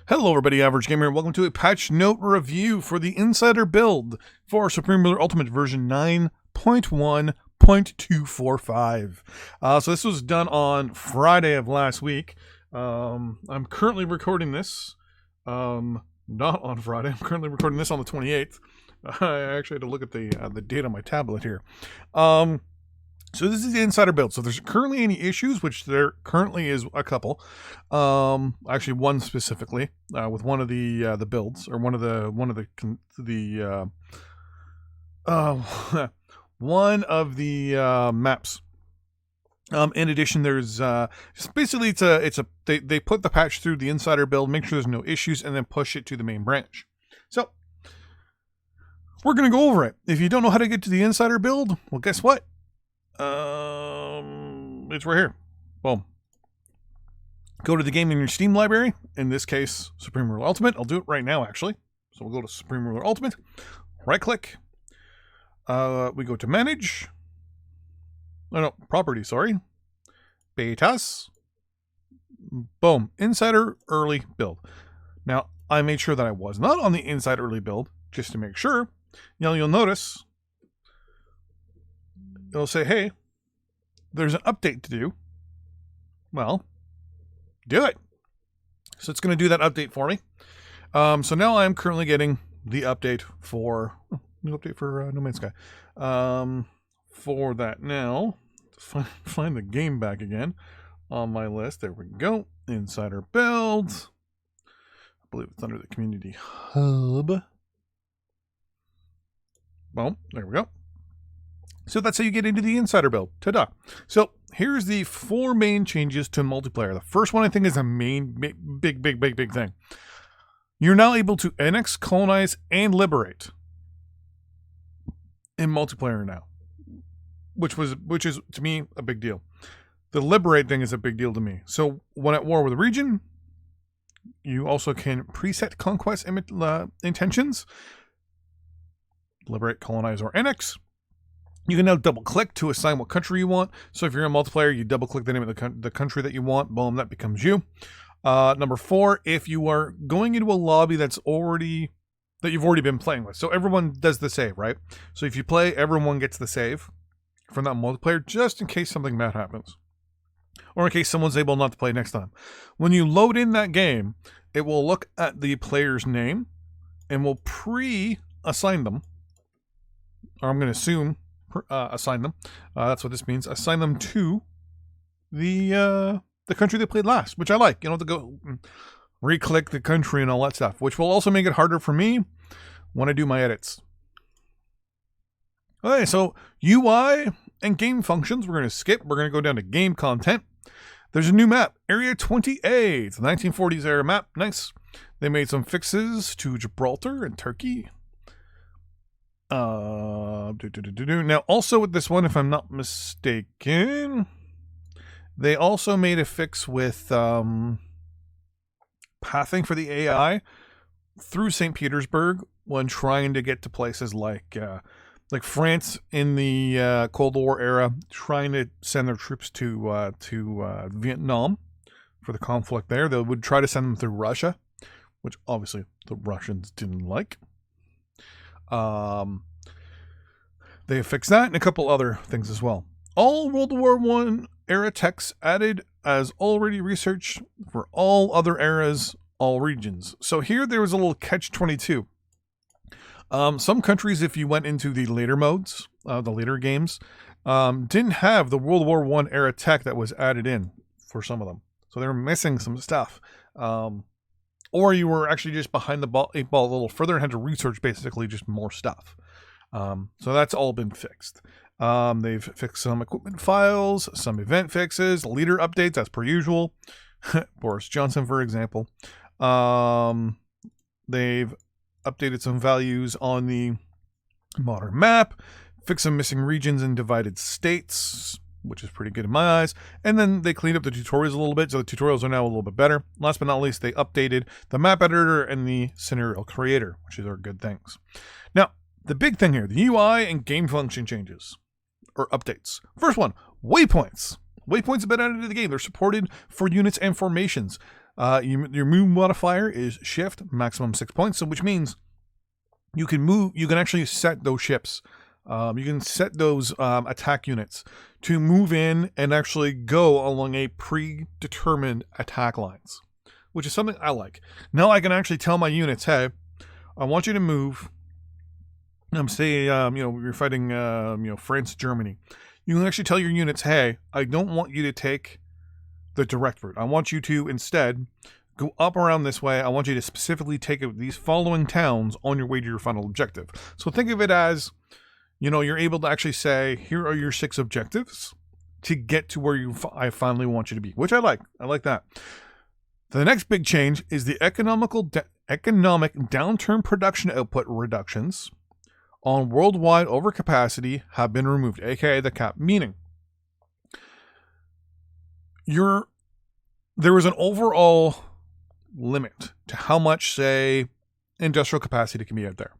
Hello everybody, Average Gamer, and welcome to a patch note review for the Insider build for Supreme Ruler Ultimate version 9.1.245. So this was done on Friday of last week. I'm currently recording this, not on Friday, I'm currently recording this on the 28th. I actually had to look at the date on my tablet here. So this is the Insider build. So if there's currently any issues, which there currently is a couple, actually one specifically, with one of the builds, or one of the one of the maps. In addition, there's basically they put the patch through the Insider build, make sure there's no issues, and then push it to the main branch. So we're gonna go over it. If you don't know how to get to the Insider build, well, guess what? It's right here. Boom. Go to the game in your Steam library. In this case, Supreme Ruler Ultimate. I'll do it right now, actually. So we'll go to Supreme Ruler Ultimate. Right click. We go to Manage. Oh, no, Property, sorry. Betas. Boom. Insider Early Build. Now, I made sure that I was not on the Insider Early Build, just to make sure. You'll notice it'll say, hey, there's an update to do. Well, do it. So it's going to do that update for me. So now I'm currently getting the update for No Man's Sky. For that now, find the game back again on my list. There we go. Insider builds. I believe it's under the community hub. Well, there we go. So that's how you get into the Insider build. Ta-da. So here's the four main changes to multiplayer. The first one I think is a big thing. You're now able to annex, colonize, and liberate in multiplayer now, which is to me a big deal. The liberate thing is a big deal to me. So when at war with a region, you also can preset conquest intentions, liberate, colonize, or annex. You can now double click to assign what country you want. So if you're in multiplayer, you double click the name of the country that you want. Boom, that becomes you. Number 4, if you are going into a lobby that you've already been playing with. So everyone does the save, right? So if you play, everyone gets the save from that multiplayer, just in case something bad happens, or in case someone's able not to play next time. When you load in that game, it will look at the player's name and will pre-assign them, or I'm going to assume assign them. That's what this means. Assign them to the country they played last, which I like. You know, to go re-click the country and all that stuff, which will also make it harder for me when I do my edits. Okay, so UI and game functions, we're going to skip. We're going to go down to game content. There's a new map, Area 20A. It's a 1940s era map. Nice. They made some fixes to Gibraltar and Turkey. Now, also with this one, if I'm not mistaken, they also made a fix with pathing for the AI through St. Petersburg when trying to get to places like France in the Cold War era, trying to send their troops to Vietnam for the conflict there. They would try to send them through Russia, which obviously the Russians didn't like. They fixed that and a couple other things as well. All World War I era texts added as already researched for all other eras, all regions. So here there was a little catch-22. Some countries, if you went into the later modes, the later games, didn't have the World War I era tech that was added in for some of them. So they were missing some stuff. Or you were actually just behind the eight ball a little further and had to research basically just more stuff. So that's all been fixed. They've fixed some equipment files, some event fixes, leader updates as per usual. Boris Johnson, for example. They've updated some values on the modern map, fixed some missing regions and divided states, which is pretty good in my eyes. And then they cleaned up the tutorials a little bit, so the tutorials are now a little bit better. Last but not least, they updated the map editor and the scenario creator, which are good things. Now, the big thing here, the UI and game function changes, or updates. First one, Waypoints. Waypoints have been added to the game. They're supported for units and formations. Your move modifier is shift, maximum 6 points, so which means you can move. You can actually set those ships. You can set those attack units to move in and actually go along a predetermined attack lines, which is something I like. Now I can actually tell my units, hey, I want you to move. Say, you're fighting, France, Germany. You can actually tell your units, hey, I don't want you to take the direct route. I want you to instead go up around this way. I want you to specifically take these following towns on your way to your final objective. So think of it as, you're able to actually say, here are your 6 objectives to get to where I finally want you to be, which I like. I like that. The next big change is the economic downturn production output reductions on worldwide overcapacity have been removed, aka the cap, meaning there was an overall limit to how much, say, industrial capacity can be out there.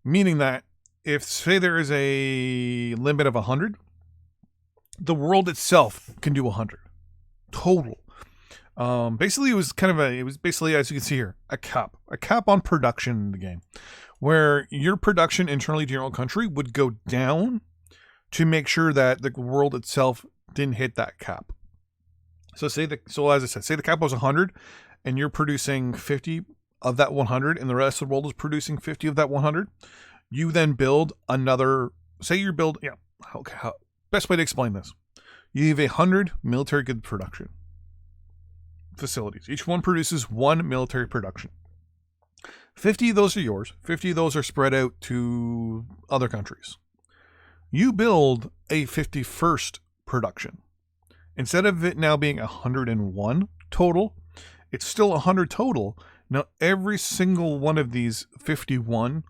Meaning that if, say, there is a limit of 100, the world itself can do 100 total. Basically, it was basically, as you can see here, a cap on production in the game, where your production internally to your own country would go down to make sure that the world itself didn't hit that cap. So as I said, say the cap was 100 and you're producing 50 of that 100 and the rest of the world is producing 50 of that 100. You then build another, best way to explain this. You have 100 military goods production facilities. Each one produces 1 military production. 50 of those are yours. 50 of those are spread out to other countries. You build a 51st production. Instead of it now being 101 total, it's still 100 total. Now, every single one of these 51,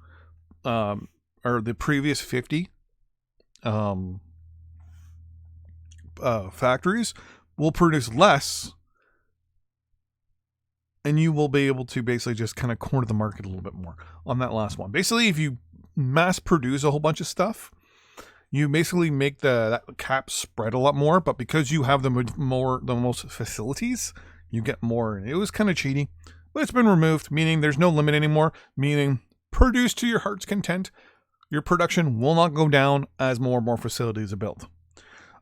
or the previous 50 factories will produce less, and you will be able to basically just kind of corner the market a little bit more on that last one. Basically, if you mass produce a whole bunch of stuff, you basically make that cap spread a lot more, but because you have the most facilities, you get more. It was kind of cheaty, but it's been removed, meaning there's no limit anymore, meaning produce to your heart's content. Your production will not go down as more and more facilities are built.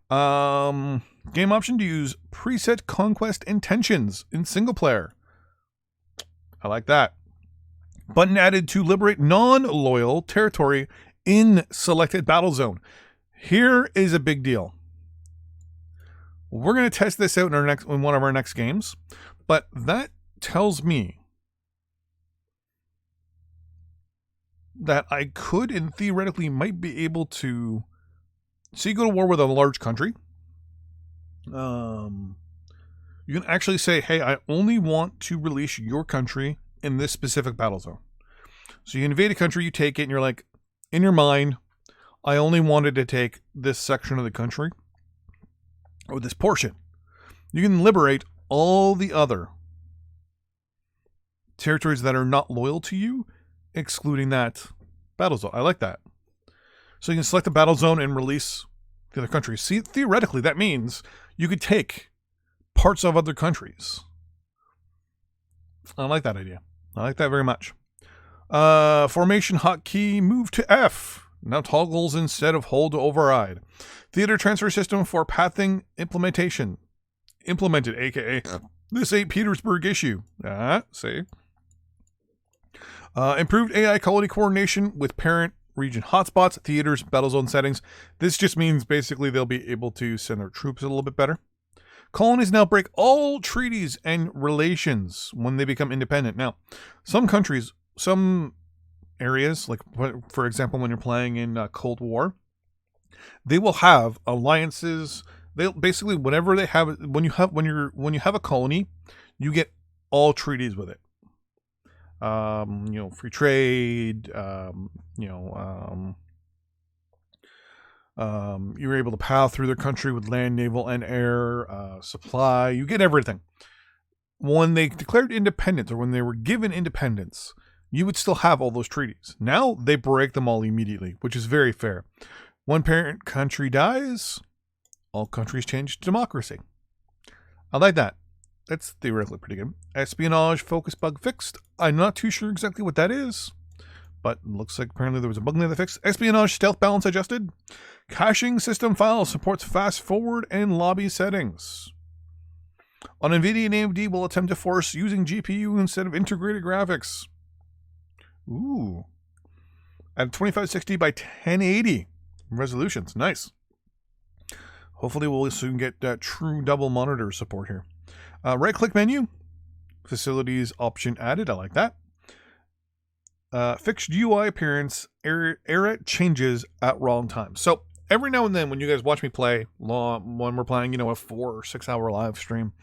Game option to use preset conquest intentions in single player. I like that. Button added to liberate non-loyal territory in selected battle zone. Here is a big deal. We're going to test this out in one of our next games, but that tells me that I could and theoretically might be able to you go to war with a large country. You can actually say, hey, I only want to release your country in this specific battle zone. So you invade a country, you take it, and you're like, in your mind, I only wanted to take this section of the country or this portion. You can liberate all the other territories that are not loyal to you, excluding that battle zone. I like that. So you can select a battle zone and release the other countries. See, theoretically, that means you could take parts of other countries. I like that idea. I like that very much. Formation hotkey, move to F. Now toggles instead of hold to override. Theater transfer system for pathing implementation. Implemented, aka this ain't Petersburg issue. See. Improved AI quality coordination with parent region hotspots, theaters, battle zone settings. This just means basically they'll be able to send their troops a little bit better. Colonies now break all treaties and relations when they become independent. Now, some countries, some areas, like for example, when you're playing in Cold War, they will have alliances. They basically whatever they have. When you have a colony, you get all treaties with it. Free trade. You're able to plow through their country with land, naval, and air supply. You get everything. When they declared independence, or when they were given independence, you would still have all those treaties. Now they break them all immediately, which is very fair. One parent country dies, all countries change to democracy. I like that. That's theoretically pretty good. Espionage focus bug fixed. I'm not too sure exactly what that is, but looks like apparently there was a bug there that fixed. Espionage stealth balance adjusted. Caching system file supports fast forward and lobby settings. On NVIDIA and AMD will attempt to force using GPU instead of integrated graphics. Ooh. At 2560 by 1080 resolutions. Nice. Hopefully we'll soon get true double monitor support here. Right-click menu. Facilities option added. I like that. Fixed UI appearance. Error changes at wrong time. So every now and then when you guys watch me play, when we're playing, a 4 or 6 hour live stream,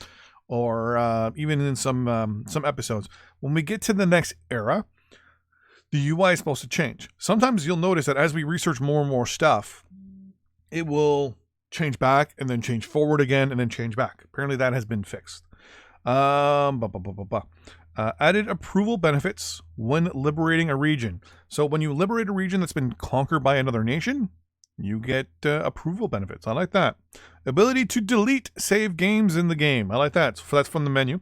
or even in some episodes, when we get to the next era, the UI is supposed to change. Sometimes you'll notice that as we research more and more stuff, it will change back and then change forward again and then change back. Apparently that has been fixed. Added approval benefits when liberating a region. So when you liberate a region that's been conquered by another nation, you get approval benefits. I like that. Ability to delete save games in the game. I like that. So that's from the menu.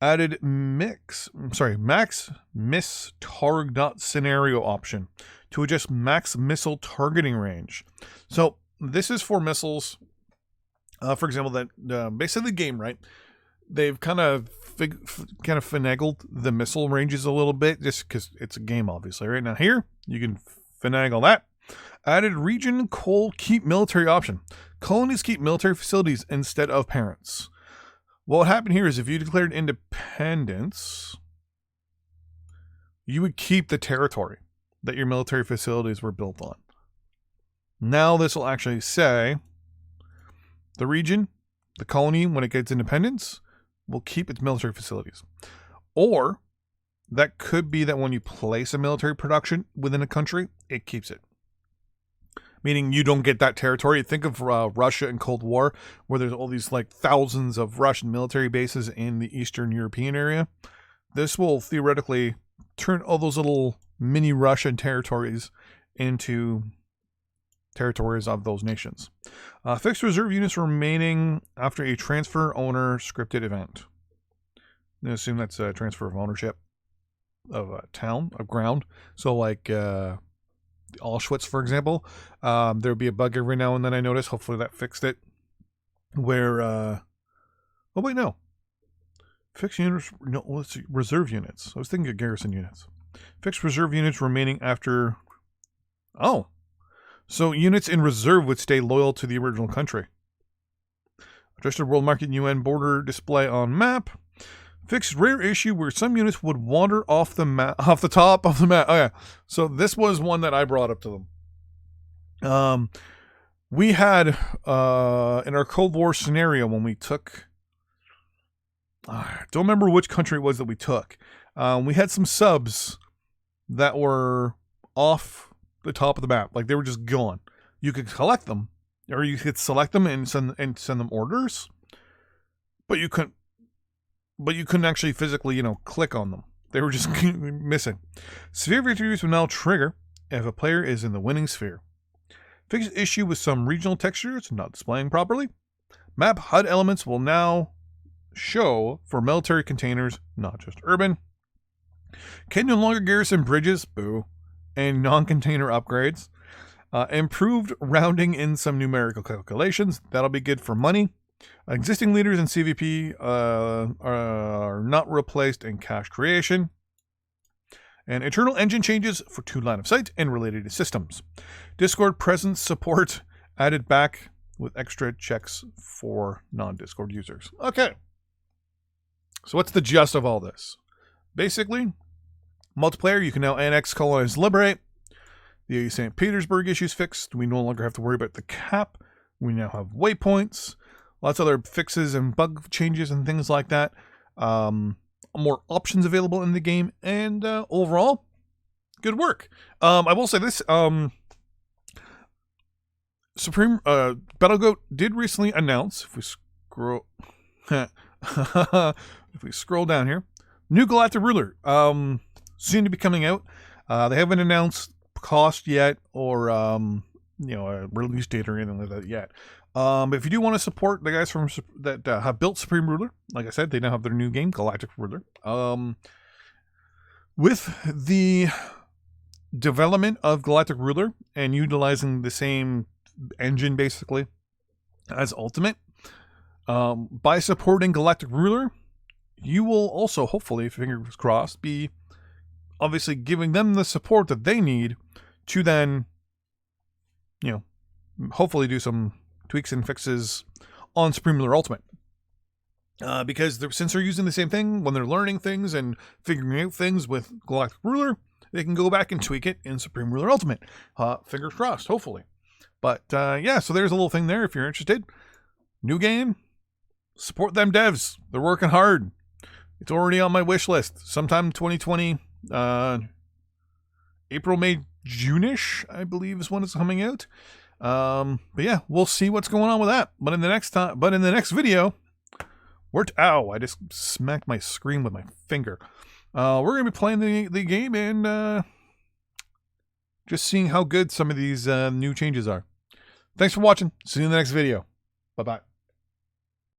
Added max miss targ scenario option to adjust max missile targeting range. So this is for missiles, for example, that basically the game, right? They've kind of finagled the missile ranges a little bit just because it's a game, obviously. Right now here, you can finagle that. Added region keep military option. Colonies keep military facilities instead of parents. What would happen here is if you declared independence, you would keep the territory that your military facilities were built on. Now this will actually say the region, the colony, when it gets independence, will keep its military facilities. Or that could be that when you place a military production within a country, it keeps it. Meaning you don't get that territory. Think of Russia in Cold War, where there's all these like thousands of Russian military bases in the Eastern European area. This will theoretically turn all those little mini Russian territories into territories of those nations. Fixed reserve units remaining after a transfer owner scripted event. I assume that's a transfer of ownership of a town, of ground. So like Auschwitz, for example, there would be a bug every now and then I notice. Hopefully that fixed it. Where, oh wait, no. Fixed units, no, let's see, reserve units. I was thinking of garrison units. Fixed reserve units remaining after, oh. So units in reserve would stay loyal to the original country. Adjusted world market UN border display on map. Fixed rare issue where some units would wander off the map, off the top of the map. Oh yeah. So this was one that I brought up to them. We had in our Cold War scenario when we took, I don't remember which country it was that we took. We had some subs that were off the top of the map, like they were just gone. You could collect them, or you could select them and send them orders, but you couldn't actually physically, click on them. They were just missing. Sphere victories will now trigger if a player is in the winning sphere. Fixed issue with some regional textures not displaying properly. Map HUD elements will now show for military containers, not just urban. Can no longer garrison bridges, boo, and non-container upgrades. Improved rounding in some numerical calculations. That'll be good for money. Existing leaders in CVP are not replaced in cache creation. And internal engine changes for 2 line of sight and related systems. Discord presence support added back with extra checks for non-Discord users. Okay. So what's the gist of all this? Basically, multiplayer, you can now annex, colonize, liberate. The St. Petersburg issue's fixed. We no longer have to worry about the cap. We now have waypoints. Lots of other fixes and bug changes and things like that. More options available in the game. And overall, good work. I will say this. Supreme Battlegoat did recently announce, if we scroll if we scroll down here, new Galactic Ruler soon to be coming out. They haven't announced cost yet or a release date or anything like that yet. But if you do want to support the guys from that have built Supreme Ruler, like I said, they now have their new game, Galactic Ruler. With the development of Galactic Ruler and utilizing the same engine basically as Ultimate, by supporting Galactic Ruler, you will also, hopefully, fingers crossed, be obviously giving them the support that they need to then, hopefully do some tweaks and fixes on Supreme Ruler Ultimate. Because since they're using the same thing, when they're learning things and figuring out things with Galactic Ruler, they can go back and tweak it in Supreme Ruler Ultimate. Fingers crossed, hopefully. But yeah, so there's a little thing there if you're interested. New game. Support them devs. They're working hard. It's already on my wish list. Sometime 2020, April, May, June-ish, I believe is when it's coming out. But yeah, we'll see what's going on with that. But in the next video, ow, I just smacked my screen with my finger. We're gonna be playing the game and just seeing how good some of these new changes are. Thanks for watching. See you in the next video. Bye-bye.